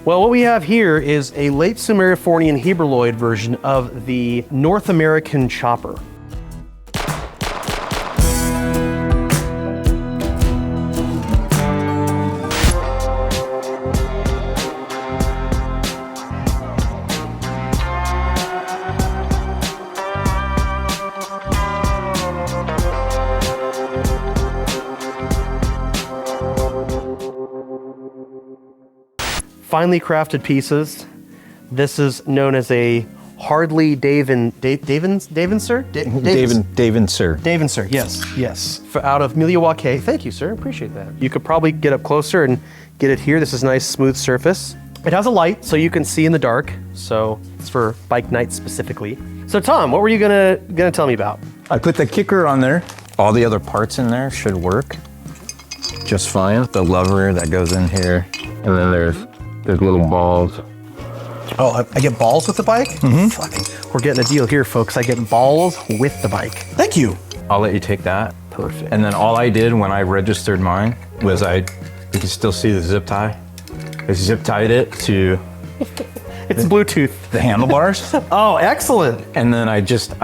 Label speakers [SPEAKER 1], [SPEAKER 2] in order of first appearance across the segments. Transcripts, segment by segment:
[SPEAKER 1] Well, what we have here is a late Sumerifornian Heberloid version of the North American chopper. Finely crafted pieces. This is known as a Harley Davidson, yes. Out of Milwaukee. Thank you, sir. Appreciate that. You could probably get up closer and get it here. This is a nice smooth surface. It has a light so you can see in the dark. So it's for bike nights specifically. So Tom, what were you gonna tell me about?
[SPEAKER 2] I put the kicker on there. All the other parts in there should work just fine. The lever that goes in here, and then there's little balls.
[SPEAKER 1] Oh, I get balls with the bike?
[SPEAKER 2] Mm-hmm.
[SPEAKER 1] Fucking, we're getting a deal here, folks. I get balls with the bike. Thank you.
[SPEAKER 2] I'll let you take that.
[SPEAKER 1] Perfect.
[SPEAKER 2] And then all I did when I registered mine was you can still see the zip tie. I zip tied it to
[SPEAKER 1] It's Bluetooth.
[SPEAKER 2] the handlebars.
[SPEAKER 1] Oh, excellent.
[SPEAKER 2] And then I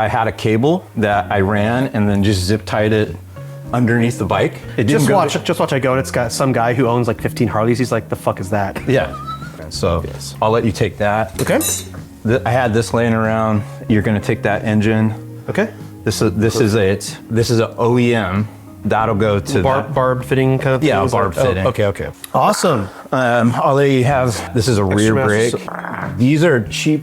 [SPEAKER 2] had a cable that I ran and then just zip tied it underneath the bike. It didn't
[SPEAKER 1] Just watch I go, and it's got some guy who owns like 15 Harleys. He's like, the fuck is that?
[SPEAKER 2] Yeah. So
[SPEAKER 1] Yes.
[SPEAKER 2] I'll let you take that.
[SPEAKER 1] Okay.
[SPEAKER 2] I had this laying around. You're gonna take that engine.
[SPEAKER 1] Okay.
[SPEAKER 2] This is a OEM. That'll go to
[SPEAKER 1] Barb fitting kind of thing?
[SPEAKER 2] Yeah, barb fitting.
[SPEAKER 1] Okay. Awesome.
[SPEAKER 2] I'll let you have, this is a rear brake. These are cheap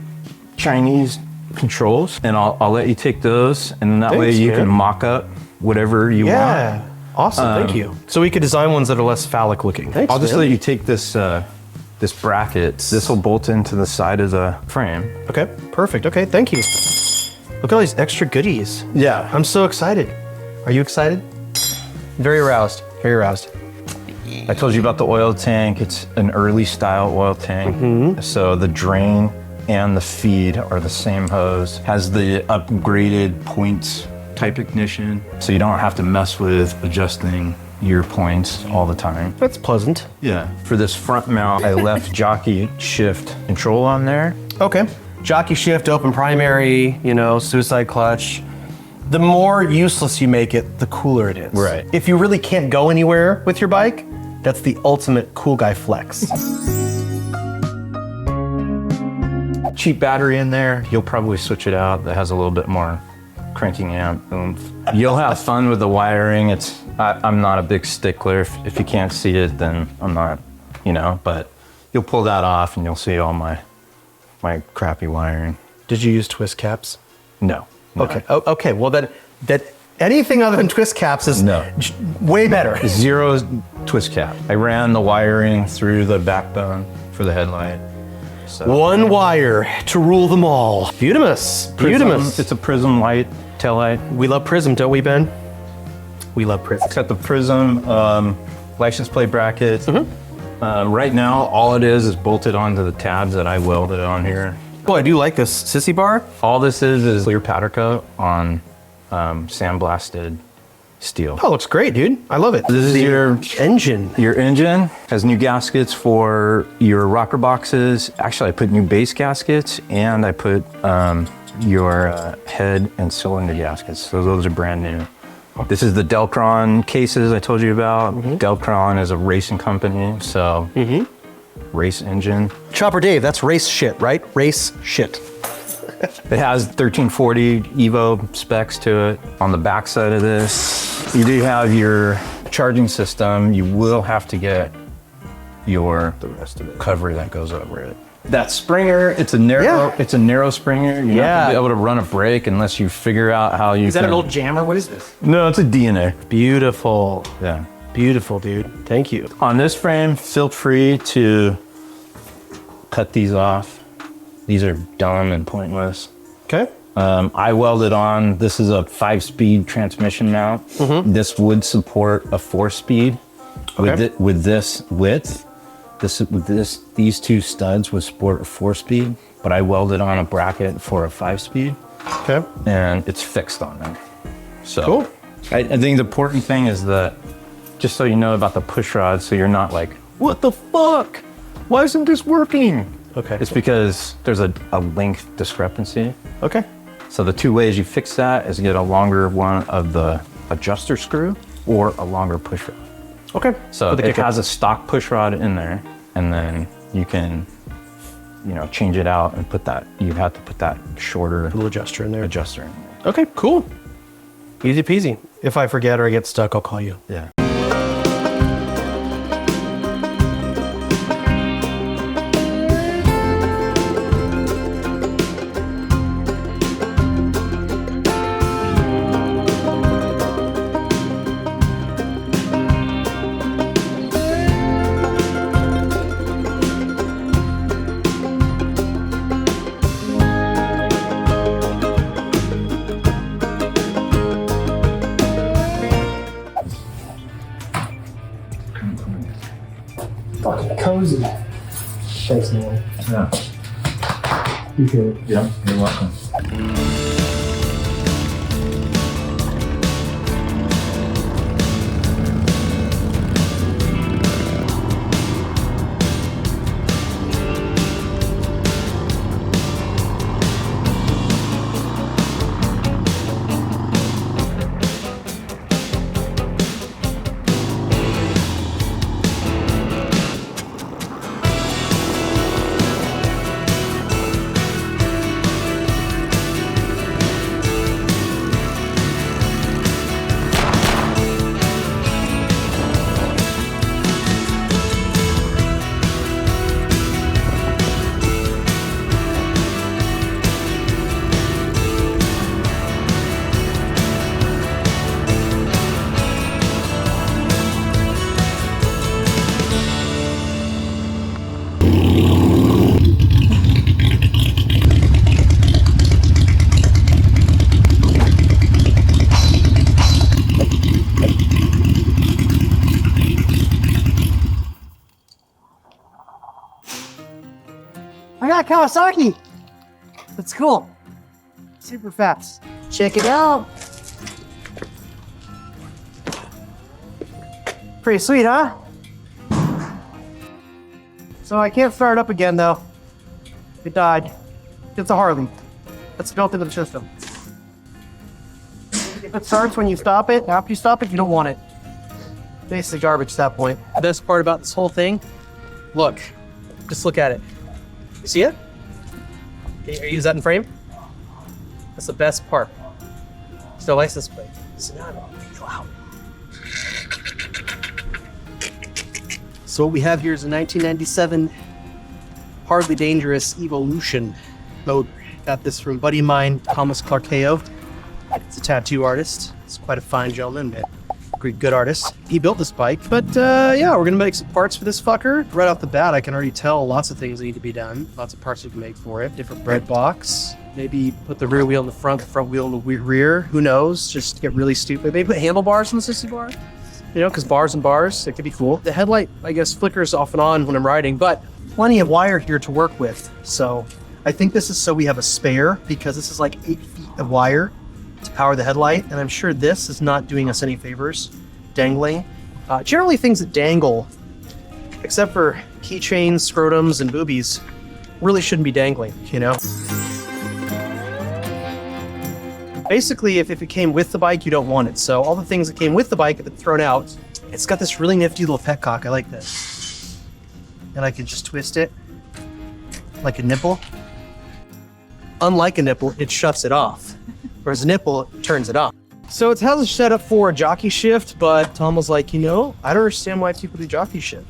[SPEAKER 2] Chinese controls, and I'll let you take those, and then that way you can mock up whatever you want.
[SPEAKER 1] Yeah. Awesome. Thank you. So we could design ones that are less phallic looking. Thanks,
[SPEAKER 2] I'll just let you take this this bracket. This will bolt into the side of the frame.
[SPEAKER 1] Okay. Perfect. Okay. Thank you. Look at all these extra goodies.
[SPEAKER 2] Yeah.
[SPEAKER 1] I'm so excited. Are you excited? Very aroused. Very aroused.
[SPEAKER 2] I told you about the oil tank. It's an early style oil tank.
[SPEAKER 1] Mm-hmm.
[SPEAKER 2] So the drain and the feed are the same hose. Has the upgraded points type ignition. So you don't have to mess with adjusting your points all the time.
[SPEAKER 1] That's pleasant.
[SPEAKER 2] Yeah. For this front mount, I left jockey shift control on there.
[SPEAKER 1] Okay. Jockey shift, open primary, suicide clutch. The more useless you make it, the cooler it is.
[SPEAKER 2] Right.
[SPEAKER 1] If you really can't go anywhere with your bike, that's the ultimate cool guy flex.
[SPEAKER 2] Cheap battery in there. You'll probably switch it out. That has a little bit more cranking amp oomph. You'll have fun with the wiring. I'm not a big stickler. If you can't see it, then I'm not, but you'll pull that off and you'll see all my crappy wiring.
[SPEAKER 1] Did you use twist caps?
[SPEAKER 2] No.
[SPEAKER 1] Okay. Okay. Well, that anything other than twist caps is way better.
[SPEAKER 2] Zero twist cap. I ran the wiring through the backbone for the headlight. So.
[SPEAKER 1] One wire to rule them all. Beautimous. Beautimous.
[SPEAKER 2] It's a Prism light taillight.
[SPEAKER 1] We love Prism, don't we, Ben? We love Prism.
[SPEAKER 2] It's got the Prism license plate bracket. Mm-hmm. Right now, all it is bolted onto the tabs that I welded on here.
[SPEAKER 1] Oh, I do like this sissy bar.
[SPEAKER 2] All this is clear powder coat on sandblasted steel.
[SPEAKER 1] Oh, looks great, dude. I love it.
[SPEAKER 2] This is your
[SPEAKER 1] engine.
[SPEAKER 2] Your engine has new gaskets for your rocker boxes. Actually, I put new base gaskets, and I put your head and cylinder gaskets. So those are brand new. This is the Delcron cases I told you about. Mm-hmm. Delcron is a racing company, so race engine.
[SPEAKER 1] Chopper Dave, that's race shit, right? Race shit.
[SPEAKER 2] It has 1340 Evo specs to it. On the back side of this, you do have your charging system. You will have to get the rest of it cover that goes over it. That Springer, it's a narrow Springer. You're not gonna be able to run a brake unless you figure out how you.
[SPEAKER 1] Is that an old jammer? What is this?
[SPEAKER 2] No, it's a DNA.
[SPEAKER 1] Beautiful.
[SPEAKER 2] Yeah.
[SPEAKER 1] Beautiful, dude. Thank you.
[SPEAKER 2] On this frame, feel free to cut these off. These are dumb and pointless.
[SPEAKER 1] Okay.
[SPEAKER 2] I welded on, this is a 5-speed transmission mount. Mm-hmm. This would support a 4-speed. Okay. With this width, these two studs would support a 4-speed, but I welded on a bracket for a 5-speed.
[SPEAKER 1] Okay.
[SPEAKER 2] And it's fixed on them. So
[SPEAKER 1] cool.
[SPEAKER 2] I think the important thing is that, just so you know about the push rod, so you're not like, what the fuck? why isn't this working?
[SPEAKER 1] Okay.
[SPEAKER 2] It's because there's a length discrepancy.
[SPEAKER 1] Okay.
[SPEAKER 2] So the two ways you fix that is get a longer one of the adjuster screw or a longer push rod.
[SPEAKER 1] Okay.
[SPEAKER 2] So it has a stock push rod in there, and then you can, you know, change it out and put that, you have to put that shorter
[SPEAKER 1] Little adjuster in there.
[SPEAKER 2] adjuster in there.
[SPEAKER 1] Okay, cool. Easy peasy. If I forget or I get stuck, I'll call you.
[SPEAKER 2] Yeah.
[SPEAKER 1] Fucking cozy. Thanks, man.
[SPEAKER 2] Yeah.
[SPEAKER 1] You good?
[SPEAKER 2] Yeah, you're welcome.
[SPEAKER 3] I got Kawasaki. That's cool. Super fast. Check it out. Pretty sweet, huh? So I can't start it up again though. It died. It's a Harley. That's built into the system. If it starts when you stop it, after you stop it, you don't want it. Basically garbage at that point. The best part about this whole thing, look, just look at it. You see it? Is that in frame? That's the best part. Still license plate. Wow. So what we have here is a 1997 Hardly Dangerous Evolution motor. Got this from a buddy of mine, Thomas Clarkeo. It's a tattoo artist. It's quite a fine gentleman, man. Great, good artist. He built this bike, but yeah, we're gonna make some parts for this fucker. Right off the bat, I can already tell lots of things need to be done. Lots of parts we can make for it. Different bread box. Maybe put the rear wheel in the front wheel in the rear. Who knows? Just get really stupid. Maybe put handlebars on the 60 bar. You know, because bars and bars, it could be cool. The headlight, I guess, flickers off and on when I'm riding, but plenty of wire here to work with. So I think this is so we have a spare, because this is like 8 feet of wire to power the headlight, and I'm sure this is not doing us any favors, dangling. Generally things that dangle, except for keychains, scrotums, and boobies, really shouldn't be dangling, you know? Basically, if it came with the bike, you don't want it. So all the things that came with the bike have been thrown out. It's got this really nifty little petcock. I like this. And I can just twist it like a nipple. Unlike a nipple, it shuts it off. Whereas a nipple turns it off. So it has a setup for a jockey shift, but Tom was like, you know, I don't understand why people do jockey shift.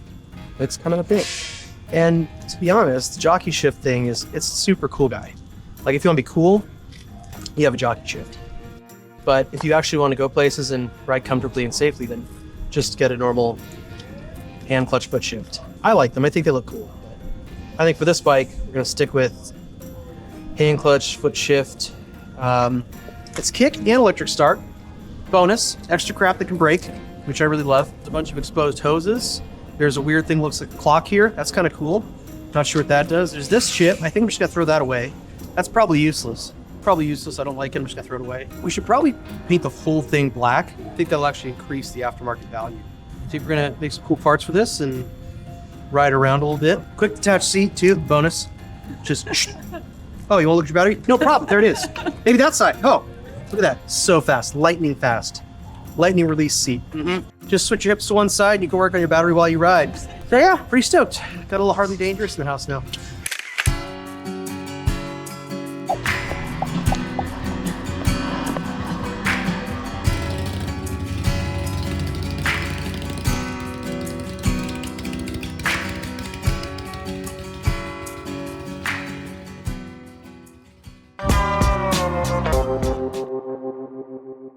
[SPEAKER 3] It's kind of a thing. And to be honest, the jockey shift thing it's a super cool guy. Like if you want to be cool, you have a jockey shift. But if you actually want to go places and ride comfortably and safely, then just get a normal hand clutch foot shift. I like them. I think they look cool. I think for this bike, we're going to stick with hand clutch foot shift. It's kick and electric start. Bonus, extra crap that can break, which I really love. A bunch of exposed hoses. There's a weird thing that looks like a clock here. That's kind of cool. Not sure what that does. There's this chip. I think I'm just going to throw that away. That's probably useless. Probably useless. I don't like it. I'm just going to throw it away. We should probably paint the whole thing black. I think that'll actually increase the aftermarket value. So we're going to make some cool parts for this and ride around a little bit. Quick detach seat too, bonus. Just, oh, you wanna look at your battery? No problem, there it is. Maybe that side, oh, look at that. So fast, lightning fast. Lightning release seat. Just switch your hips to one side and you can work on your battery while you ride. So yeah, pretty stoked. Got a little Harley Dangerous in the house now.